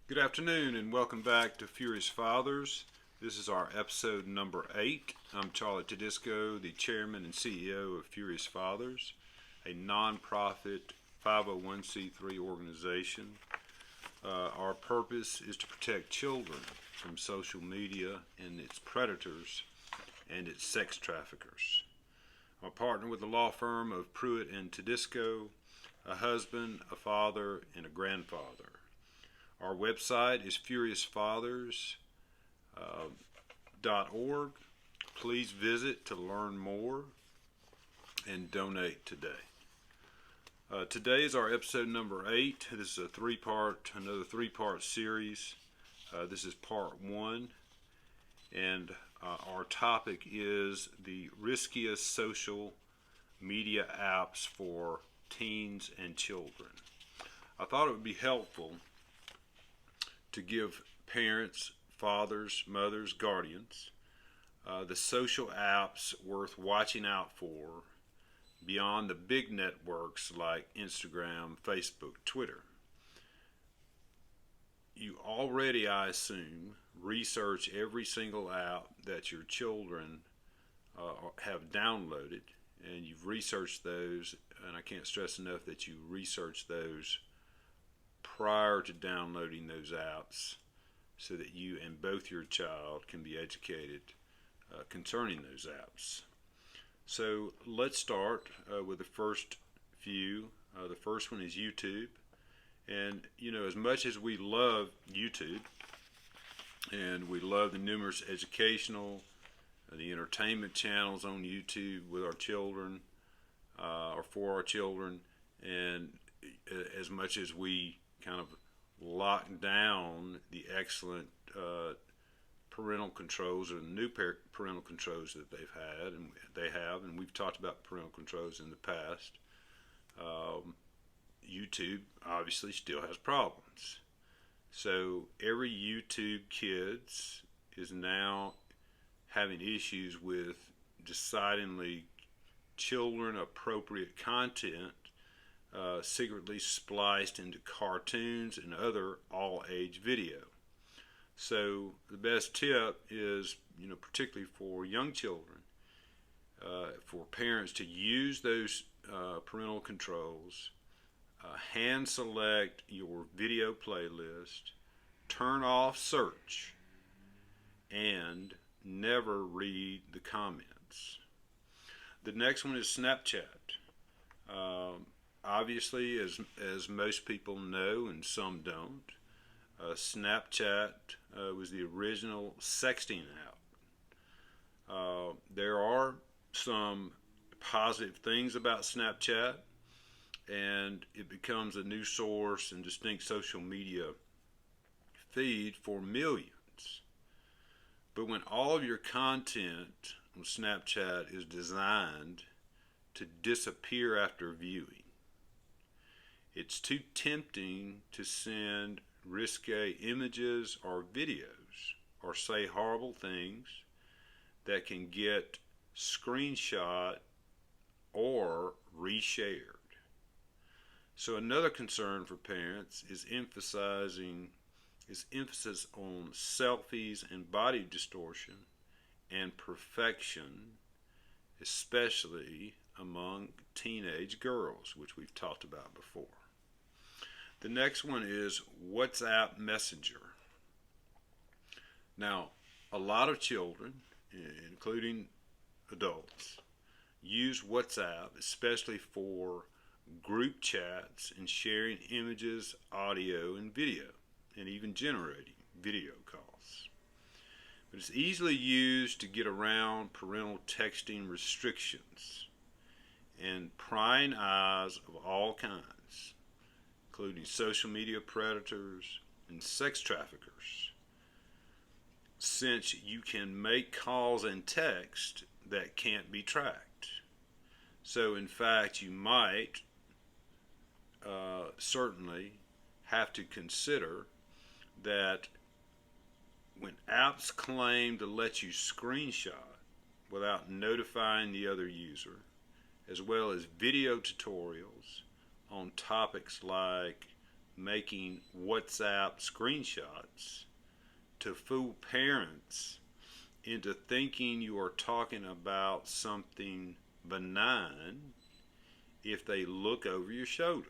Good afternoon and welcome back to Furious Fathers. This is our episode number 8. I'm Charlie Tedisco, the chairman and CEO of Furious Fathers, a non-profit 501c3 organization. Our purpose is to protect children from social media and its predators and its sex traffickers. I'm a partner with the law firm of Pruitt and Tedisco, a husband, a father, and a grandfather. Our website is furiousfathers.org. Please visit to learn more and donate today. Today is our episode number 8. This is another three-part series. This is part 1, and our topic is the riskiest social media apps for teens and children. I thought it would be helpful to give parents, fathers, mothers, guardians, the social apps worth watching out for beyond the big networks like Instagram, Facebook, Twitter. You already, I assume, research every single app that your children have downloaded, and you've researched those, and I can't stress enough that you research those prior to downloading those apps so that you and both your child can be educated concerning those apps. So let's start with the first few. The first one is YouTube. And, as much as we love YouTube and we love the numerous educational, the entertainment channels on YouTube with our children or for our children, and as much as we kind of lock down the excellent parental controls or the new parental controls that they have, and we've talked about parental controls in the past. YouTube obviously still has problems. So every YouTube kids is now having issues with decidedly children appropriate content secretly spliced into cartoons and other all-age video. So the best tip is, particularly for young children, for parents to use those parental controls, hand select your video playlist, turn off search, and never read the comments. The next one is Snapchat. Obviously, as most people know and some don't, Snapchat was the original sexting app. There are some positive things about Snapchat, and it becomes a new source and distinct social media feed for millions. But when all of your content on Snapchat is designed to disappear after viewing, it's too tempting to send risque images or videos or say horrible things that can get screenshot or reshared. So another concern for parents is emphasis on selfies and body distortion and perfection, especially among teenage girls, which we've talked about before. The next one is WhatsApp Messenger. Now, a lot of children, including adults, use WhatsApp especially for group chats and sharing images, audio, and video, and even generating video calls. But it's easily used to get around parental texting restrictions and prying eyes of all kinds, including social media predators and sex traffickers, since you can make calls and text that can't be tracked. So in fact, you might certainly have to consider that when apps claim to let you screenshot without notifying the other user, as well as video tutorials on topics like making WhatsApp screenshots to fool parents into thinking you are talking about something benign if they look over your shoulders.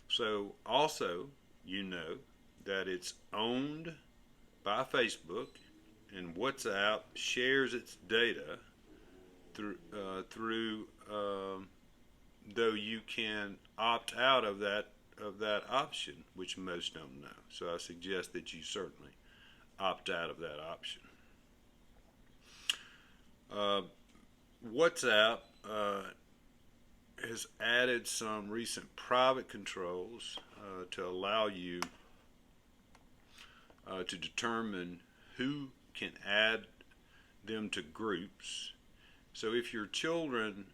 So also, you know that it's owned by Facebook, and WhatsApp shares its data through though you can opt out of that option, which most don't know. So I suggest that you certainly opt out of that option. WhatsApp has added some recent private controls to allow you to determine who can add them to groups. So if your children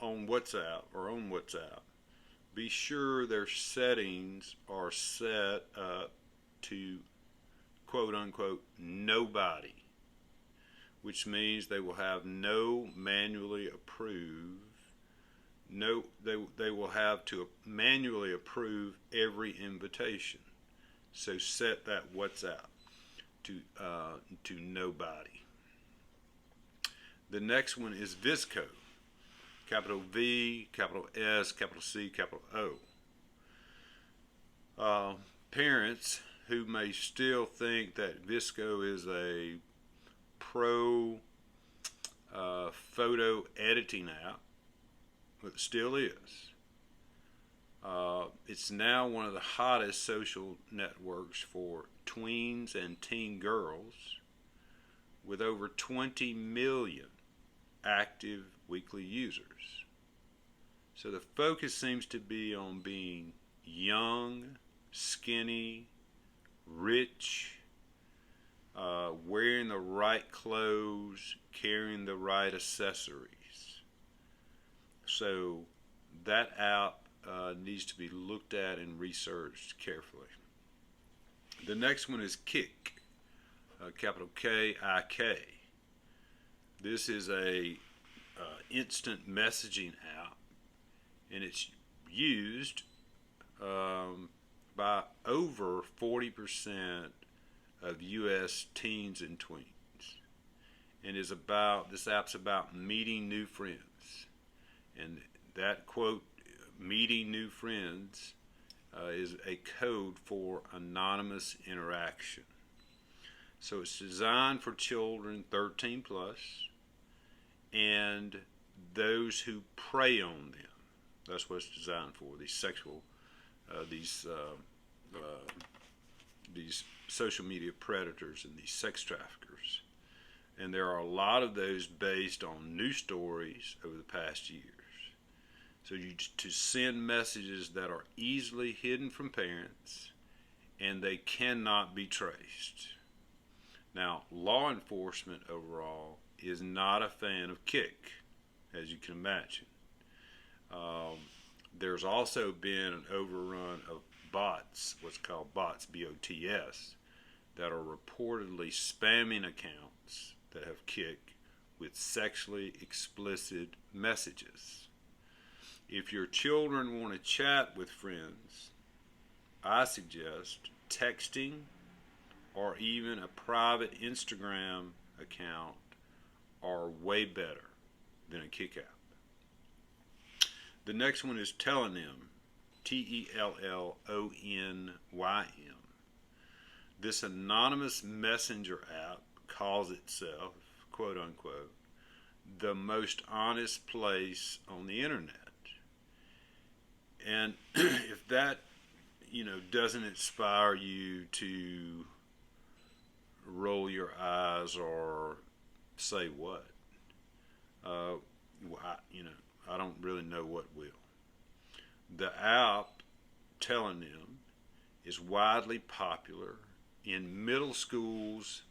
on WhatsApp, be sure their settings are set up to quote unquote nobody, which means they will have no manually approve. They will have to manually approve every invitation. So set that WhatsApp to nobody. The next one is VSCO, capital V, capital S, capital C, capital O. Parents who may still think that VSCO is a pro photo editing app, but it still is. It's now one of the hottest social networks for tweens and teen girls, with over 20 million active weekly users. So the focus seems to be on being young, skinny, rich, wearing the right clothes, carrying the right accessories. So that app needs to be looked at and researched carefully. The next one is Kik, capital K-I-K. This is a instant messaging app, and it's used by over 40% of U.S. teens and tweens, and this app's about meeting new friends, and that quote, meeting new friends, is a code for anonymous interaction. So it's designed for children 13 plus and those who prey on them. That's what it's designed for. These social media predators and these sex traffickers. And there are a lot of those based on news stories over the past years. So to send messages that are easily hidden from parents and they cannot be traced. Now, law enforcement overall is not a fan of Kik, as you can imagine. There's also been an overrun of bots, what's called bots, B-O-T-S, that are reportedly spamming accounts that have Kik with sexually explicit messages. If your children want to chat with friends, I suggest texting or even a private Instagram account are way better than a Kik app. The next one is Telenym, T-E-L-L-O-N-Y-M. This anonymous messenger app calls itself, quote unquote, the most honest place on the internet. And if that, doesn't inspire you to roll your eyes or say what, I don't really know what will. The app, Telenym, is widely popular in middle schools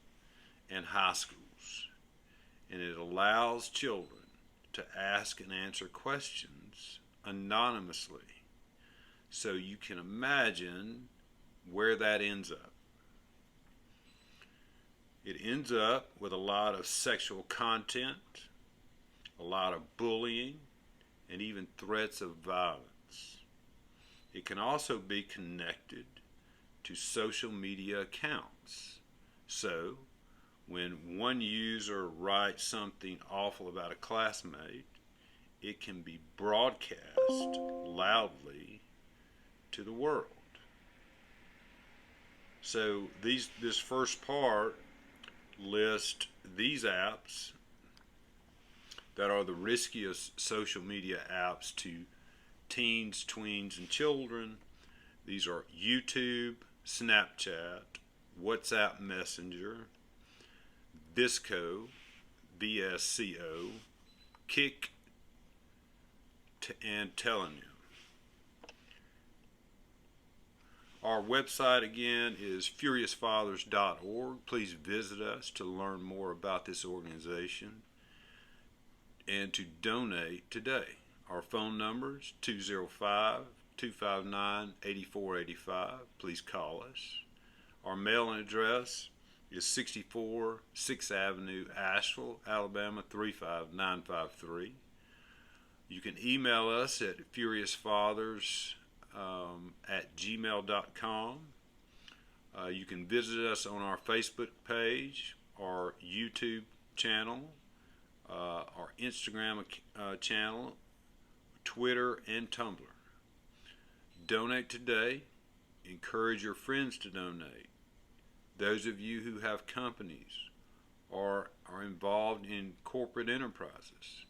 and high schools, and it allows children to ask and answer questions anonymously. So you can imagine where that ends up. It ends up with a lot of sexual content, a lot of bullying, and even threats of violence. It can also be connected to social media accounts. So, when one user writes something awful about a classmate, it can be broadcast loudly to the world. So this first part lists these apps that are the riskiest social media apps to teens, tweens, and children. These are YouTube, Snapchat, WhatsApp Messenger, Visco, VSCO, Kick, and Telenium. Our website again is furiousfathers.org. Please visit us to learn more about this organization and to donate today. Our phone number is 205-259-8485. Please call us. Our mailing address is 64 6th Avenue, Asheville, Alabama 35953. You can email us at furiousfathers@gmail.com. You can visit us on our Facebook page, our YouTube channel, our Instagram channel, Twitter, and Tumblr. Donate today. Encourage your friends to donate. Those of you who have companies or are involved in corporate enterprises,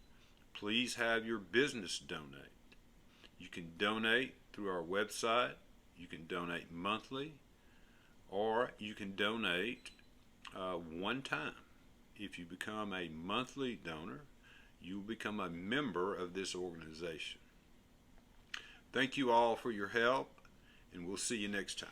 please have your business donate. You can donate through our website. You can donate monthly, or you can donate one time. If you become a monthly donor, you will become a member of this organization. Thank you all for your help, and we'll see you next time.